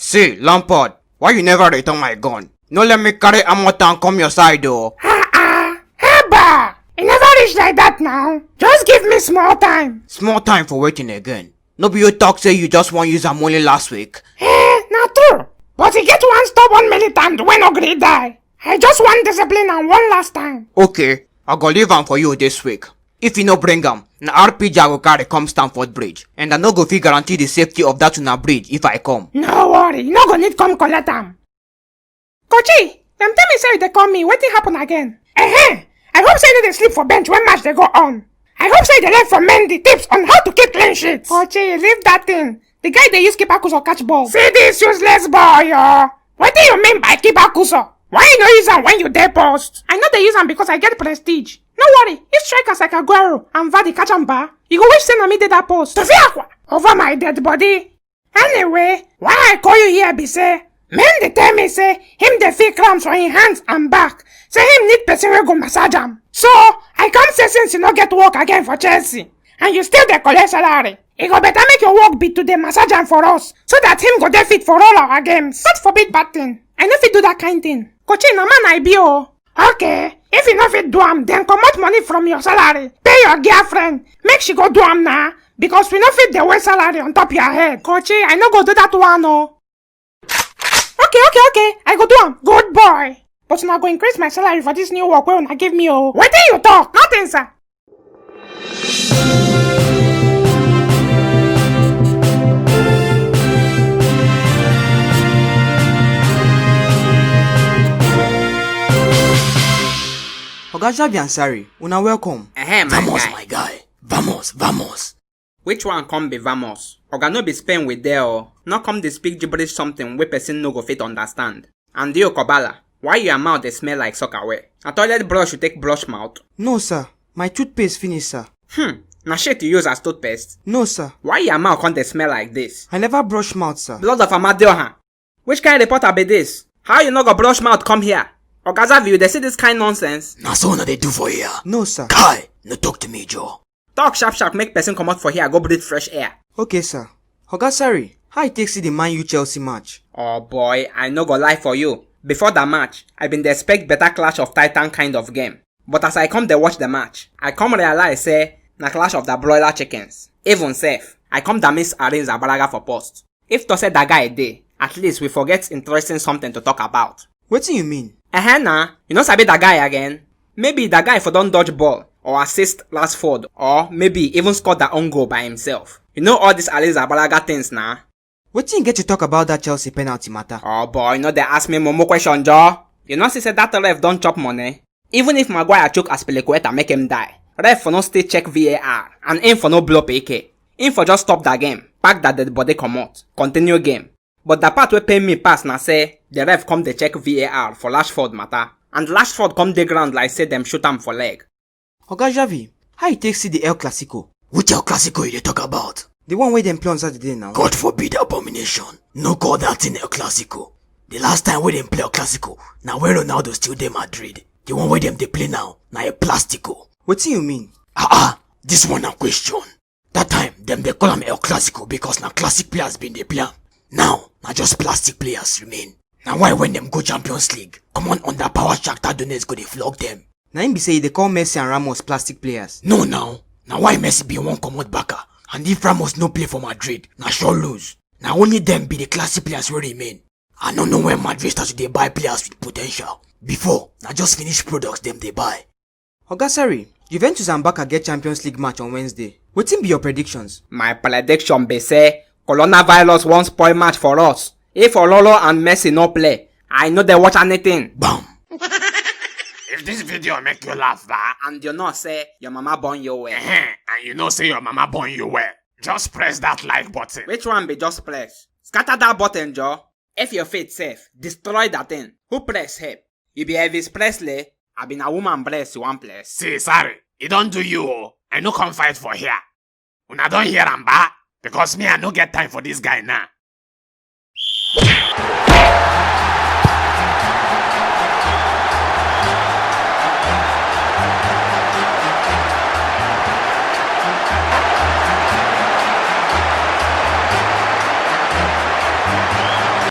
See, Lampard, why you never return my gun? No let me carry ammo and come your side though. Heba! It never reach like that now. Just give me small time. Small time for waiting again. No be you talk say you just want use am only last week. Not true. But he get one stubborn militant when agree die. I just want discipline and one last time. Okay, I go leave am for you this week. If you no bring am, na RPG I go carry come Stamford Bridge, and I no go fit guarantee the safety of that una bridge if I come. No worry, you no go need come collect am. Kochi, them tell me say they call me. Wetin happen again? I hope say they sleep for bench when match they go on. I hope say they learn from Mendy tips on how to keep clean sheets. Kochi, leave that thing. The guy they use keeper Kuso catch ball. See this useless boy, yo. What do you mean by keeper Kuso? Why you no use am when you dey post? I know they use am because I get prestige. No worry, if strikers like Aguero and Vardy catch am bar, you go wish say na me did that post. Tofiakwa, over my dead body. Anyway, why I call you here be say, men dey tell me say him dey feel cramps for him hands and back. Say him need person wey go massage am. So I come say since you no get work again for Chelsea, and you still dey collect salary, e go better make your work be to dey massage am for us, so that him go dey fit for all our games. God forbid bad thing. I no fit do that kind thing. Coach, na man I be oh. Okay, if you no fit do am, then comot money from your salary. Pay your girlfriend, make she go do am now, because we no fit dey waste salary on top your head. Coach, I no go do that one oh. Okay, I go do am. Good boy. But una go increase my salary for this new work wey una give me oh. Wetin you talk? Nothing, sir. Oga Xavi and Sarri, una welcome. My guy. Vamos. Which one come be vamos? Oga no be Spain with there oh. No come dey speak gibberish something wey person no go fit understand. And you Kobala, why your mouth dey smell like soakaway? A toilet brush you take brush mouth? No sir, my toothpaste finish sir. Na shit you use as toothpaste? No sir. Why your mouth can't dey smell like this? I never brush mouth sir. Blood of Amadioha. Which kind of reporter be this? How you no go brush mouth come here? Oga Xavi, you dey see this kind nonsense? Na so na they do for here. No sir. Kai, no talk to me, Joe. Talk sharp make person come out for here go breathe fresh air. Okay sir. Oga Sarri, how you take see the Man U Chelsea match? Oh boy, I no go lie for you. Before the match, I been dey expect better clash of titan kind of game. But as I come dey watch the match, I come realize say na clash of the broiler chickens. Even safe, I come da miss arrange Zabalaga for post. If to say that guy dey, at least we forget interesting something to talk about. What do you mean? Nah, you know sabi that guy again? Maybe the guy for don dodge ball, or assist Rashford, or maybe even score the own goal by himself. You know all these Alice Zabalaga things nah? What you get to talk about that Chelsea penalty matter? Oh boy, you know they ask me more question, Joe. You know she said that ref don't chop money. Even if Maguire choke Aspilicueta make him die, ref for no still check VAR, and aim for no blow PK. Aim for just stop the game, pack that dead body come out, continue game. But the part wey pay me pass na say, the ref come dey check VAR for Rashford matter, and Rashford come dey ground like say them shoot am for leg. Oga Xavi, how you take see the El Clasico? Which El Clasico you dey talk about? The one where them play on Saturday now. God forbid abomination. No call that thing El Clasico. The last time we them play El Clasico, now where Ronaldo still dey Madrid. The one where them they play now, na a Plastico. What do you mean? This one a question. That time, them they call them El Clasico because na classic players been they play am. Now, na just plastic players remain. Now why when them go Champions League, come on under power Shakhtar Donetsk go they flog them. Now him be say they call Messi and Ramos plastic players. No now. Now why Messi be one come out backer? And if Ramos no play for Madrid, na sure lose. Now only them be the classic players will remain. I don't know when Madrid starts to they buy players with potential. Before, na just finished products them they buy. Oga Sarri, Juventus and Barca get Champions League match on Wednesday. What be your predictions? My prediction be say, coronavirus won't spoil match for us. If Ololo and Messi no play, I know they watch anything. Bam! If this video make you laugh, and you know say, your mama born you well. and you know say your mama born you well, just press that like button. Which one be just press? Scatter that button, Joe. If your faith safe, destroy that thing. Who press help? You be Elvis Presley, I been a woman bless you one place. See, sorry, it don't do you oh. I no come fight for here. Una don't hear am ba? Because me I no get time for this guy now.